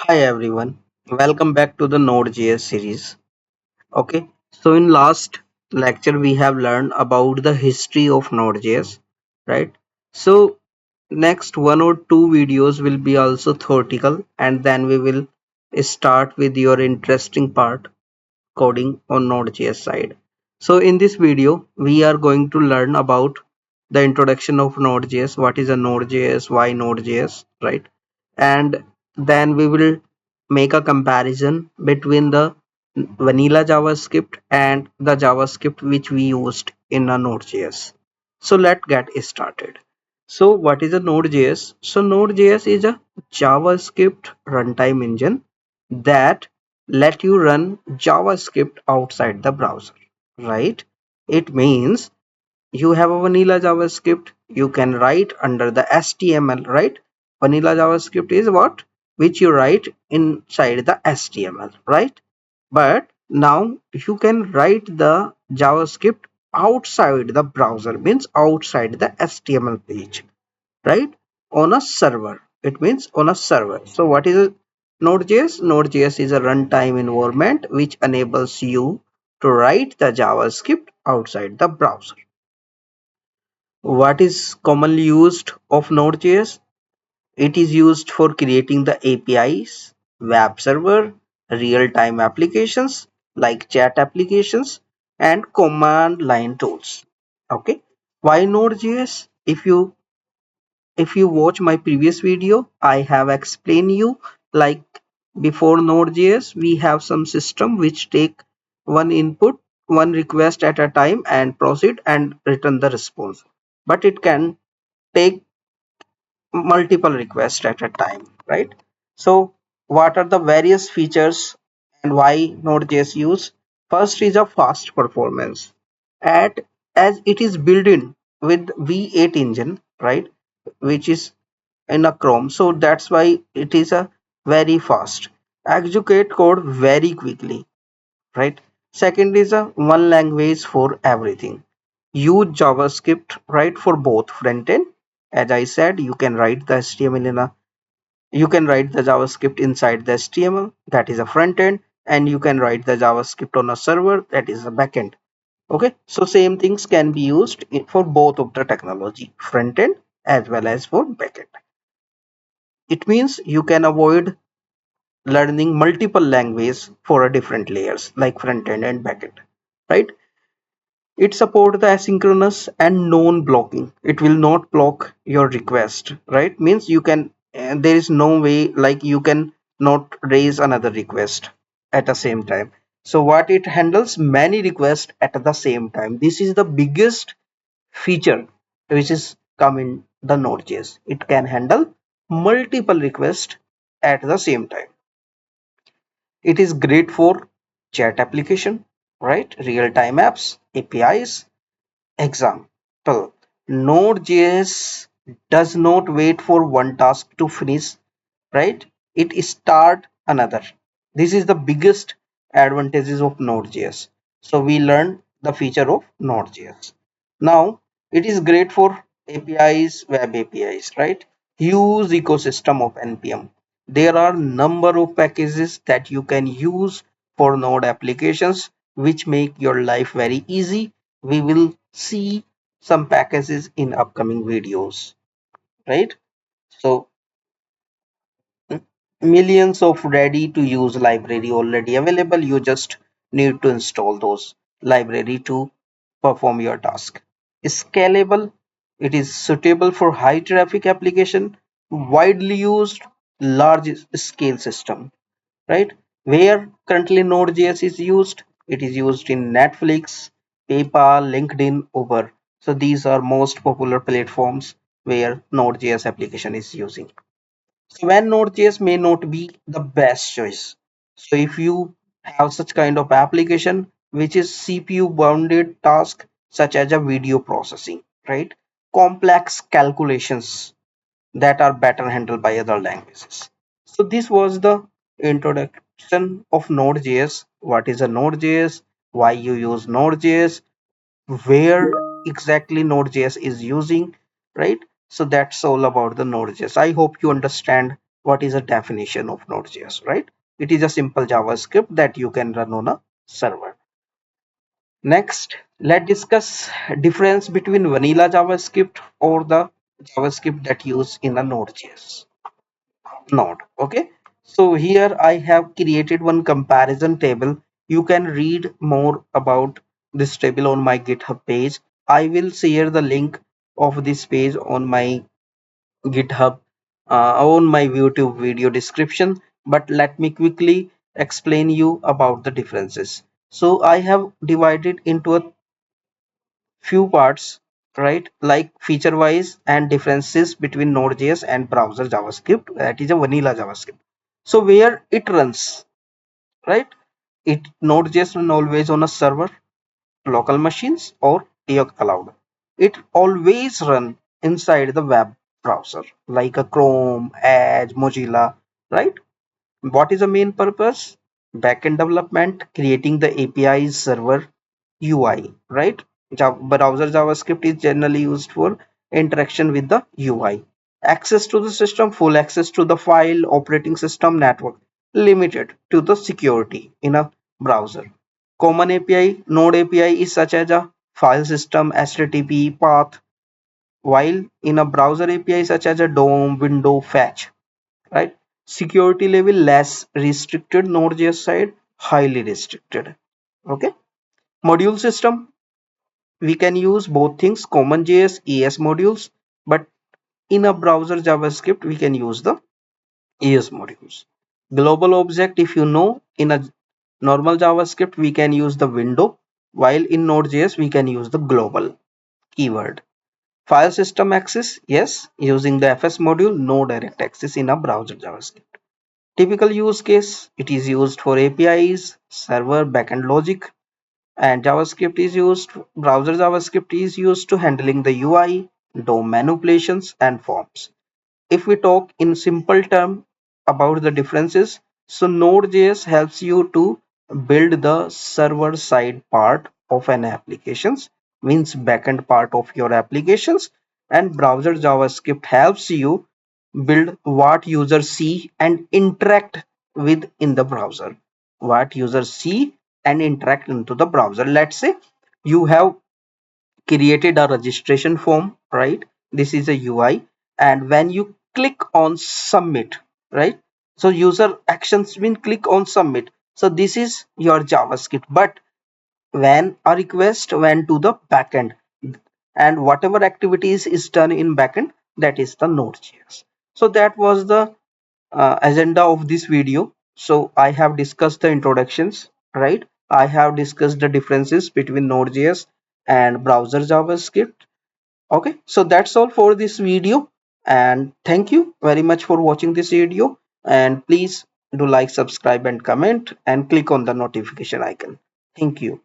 Hi everyone, welcome back to the Node.js series. Okay, so in last lecture we have learned about the history of Node.js, right? So next one or two videos will be also theoretical, and then we will start with your interesting part, coding on Node.js side. So in this video, we are going to learn about the introduction of Node.js, what is a Node.js, why Node.js, right? And then we will make a comparison between the vanilla JavaScript and the JavaScript which we used in a Node.js. So let's get started. So what is a Node.js? So Node.js is a JavaScript runtime engine that let you run JavaScript outside the browser, right? It means you have a vanilla JavaScript, you can write under the HTML, right? Vanilla JavaScript is what? Which you write inside the HTML, right? But now you can write the JavaScript outside the browser, means outside the HTML page, right? On a server. It means on a server. So what is a Node.js? Node.js is a runtime environment which enables you to write the JavaScript outside the browser. What is commonly used of Node.js? It is used for creating the APIs, web server, real-time applications like chat applications and command line tools. Okay. Why Node.js? If you watch my previous video, I have explained you like before Node.js, we have some system which take one input, one request at a time and proceed and return the response. But it can take multiple requests at a time, right? So what are the various features and why Node.js use? First is a fast performance. At as it is built in with V8 engine, right? Which is in a Chrome, so that's why it is a very fast. Execute code very quickly, right? Second is a one language for everything. Use JavaScript, right, for both front end. As I said, you can write the HTML in a you can write the JavaScript inside the HTML, that is a front end, and you can write the JavaScript on a server, that is a backend. Okay, so same things can be used for both of the technology, front end as well as for backend. It means you can avoid learning multiple languages for a different layers like front end and back end, right? It supports the asynchronous and non-blocking. It will not block your request, right? Means you can there is no way like you can not raise another request at the same time. So what it handles many requests at the same time. This is the biggest feature which is come in the Node.js. It can handle multiple requests at the same time. It is great for chat application, right? Real-time apps, APIs. Example, Node.js does not wait for one task to finish, right? It start another. This is the biggest advantages of Node.js. So we learn the feature of Node.js. Now it is great for APIs, web APIs, right? Huge ecosystem of NPM. There are number of packages that you can use for Node applications, which make your life very easy. We will see some packages in upcoming videos, right? So millions of ready to use library already available. You just need to install those library to perform your task. Scalable, it is suitable for high traffic application, widely used large scale system, right? Where currently Node.js is used, it is used in Netflix, PayPal, LinkedIn, Uber. So these are most popular platforms where Node.js application is using. So when Node.js may not be the best choice. So if you have such kind of application which is CPU bounded task such as a video processing, right? Complex calculations that are better handled by other languages. So this was the introduction of Node.js. What is a Node.js? Why you use Node.js? Where exactly Node.js is using, right? So that's all about the Node.js. I hope you understand what is a definition of Node.js, right? It is a simple JavaScript that you can run on a server. Next, let's discuss difference between vanilla JavaScript or the JavaScript that use in a Node.js node. Okay, so here I have created one comparison table. You can read more about this table on my GitHub page. I will share the link of this page on my GitHub on my YouTube video description, but let me quickly explain you about the differences. So I have divided into a few parts, right? Like feature wise and differences between Node.js and browser JavaScript, that is a vanilla JavaScript. So where it runs, right? It Node.js run always on a server, local machines, or your cloud. It always run inside the web browser like a Chrome, Edge, Mozilla, right? What is the main purpose? Backend development, creating the APIs, server, UI, right? Browser JavaScript is generally used for interaction with the UI. Access to the system, full access to the file, operating system, network, limited to the security in a browser. Common API, Node API is such as a file system, HTTP, path, while in a browser API such as a DOM, window, fetch, right? Security level less restricted, Node.js side highly restricted. Okay, module system, we can use both things, common JS, ES modules, but in a browser JavaScript we can use the ES modules. Global object, if you know, in a normal JavaScript we can use the window, while in Node.js we can use the global keyword. File system access, yes, using the FS module, no direct access in a browser JavaScript. Typical use case, it is used for APIs, server, backend logic, and JavaScript is used, browser JavaScript is used to handling the UI, DOM manipulations, and forms. If we talk in simple term about the differences, so Node.js helps you to build the server side part of an applications, means backend part of your applications, and browser JavaScript helps you build what users see and interact with in the browser. What users see and interact into the browser. Let's say you have created a registration form, right? This is a UI, and when you click on submit, right? So user actions mean click on submit. So this is your JavaScript, but when a request went to the backend, and whatever activities is done in backend, that is the Node.js. So that was the agenda of this video. So I have discussed the introductions, right? I have discussed the differences between Node.js and browser JavaScript. Okay, so that's all for this video, and thank you very much for watching this video, and please do like, subscribe, and comment, and click on the notification icon. Thank you.